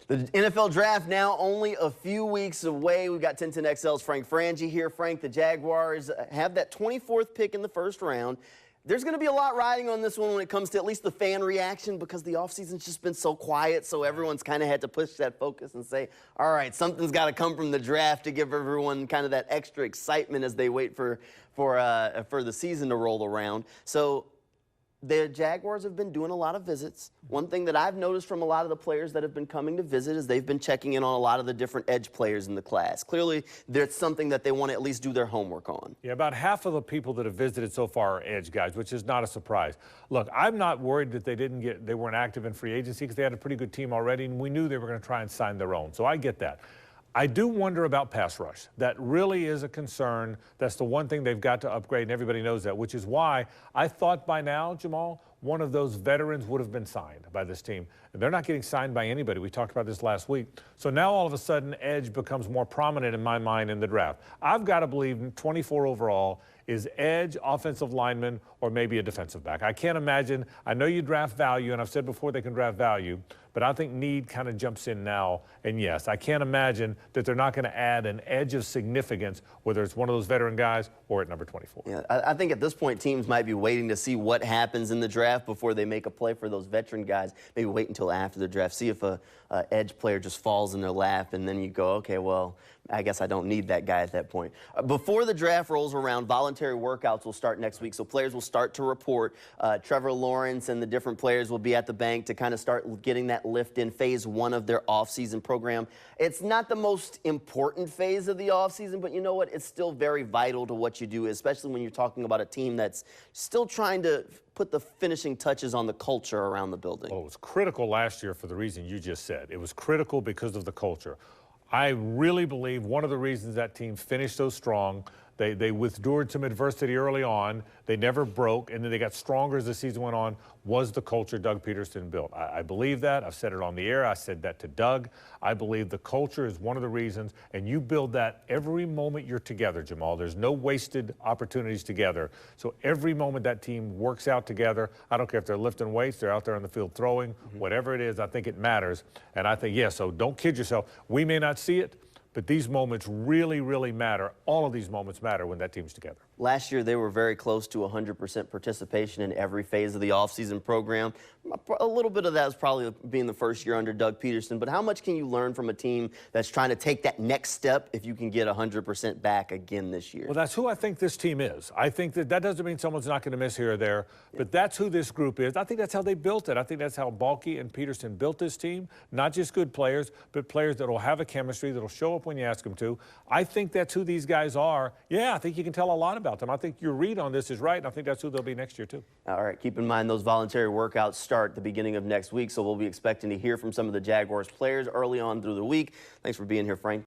The NFL Draft now only a few weeks away. We've got 1010XL's Frank Frangie here. Frank, the Jaguars have that 24th pick in the first round. There's going to be a lot riding on this one when it comes to at least the fan reaction because the offseason's just been so quiet, so everyone's kind of had to push that focus and say, all right, something's got to come from the draft to give everyone kind of that extra excitement as they wait for the season to roll around. So the Jaguars have been doing a lot of visits. One thing that I've noticed from a lot of the players that have been coming to visit is they've been checking in on a lot of the different edge players in the class. Clearly, there's something that they want to at least do their homework on. Yeah, about half of the people that have visited so far are edge guys, which is not a surprise. Look, I'm not worried that they weren't active in free agency because they had a pretty good team already, and we knew they were going to try and sign their own. So I get that. I do wonder about pass rush. That really is a concern. That's the one thing they've got to upgrade, and everybody knows that, which is why I thought by now, Jamal, one of those veterans would have been signed by this team. And they're not getting signed by anybody. We talked about this last week. So now all of a sudden, edge becomes more prominent in my mind in the draft. I've got to believe 24 overall is edge, offensive lineman, or maybe a defensive back. I can't imagine. I know you draft value, and I've said before they can draft value, but I think need kind of jumps in now. And yes, I can't imagine that they're not going to add an edge of significance, whether it's one of those veteran guys or at number 24. Yeah, I think at this point, teams might be waiting to see what happens in the draft before they make a play for those veteran guys. Maybe wait until after the draft, see if a edge player just falls in their lap, and then you go, okay, well, I guess I don't need that guy at that point. Before the draft rolls around, voluntary workouts will start next week, so players will start to report. Trevor Lawrence and the different players will be at the bank to kind of start getting that lift in phase one of their offseason program. It's not the most important phase of the offseason, but you know what? It's still very vital to what you do, especially when you're talking about a team that's still trying to put the finishing touches on the culture around the building. Oh, it was critical last year for the reason you just said. It was critical because of the culture. I really believe one of the reasons that team finished so strong, they withdrew some adversity early on, they never broke, and then they got stronger as the season went on, was the culture Doug Peterson built. I believe that. I've said it on the air. I said that to Doug. I believe the culture is one of the reasons, and you build that every moment you're together, Jamal. There's no wasted opportunities together. So every moment that team works out together, I don't care if they're lifting weights, they're out there on the field throwing, whatever it is, I think it matters. And I think, yeah, so don't kid yourself. We may not see it, but these moments really, really matter. All of these moments matter when that team's together. Last year, they were very close to 100% participation in every phase of the offseason program. A little bit of that was probably being the first year under Doug Peterson, but how much can you learn from a team that's trying to take that next step if you can get 100% back again this year? Well, that's who I think this team is. I think that doesn't mean someone's not going to miss here or there, but that's who this group is. I think that's how they built it. I think that's how Balky and Peterson built this team. Not just good players, but players that will have a chemistry, that will show up when you ask them to. I think that's who these guys are. Yeah, I think you can tell a lot about them. I think your read on this is right, and I think that's who they'll be next year, too. All right, keep in mind those voluntary workouts start at the beginning of next week, so we'll be expecting to hear from some of the Jaguars players early on through the week. Thanks for being here, Frank.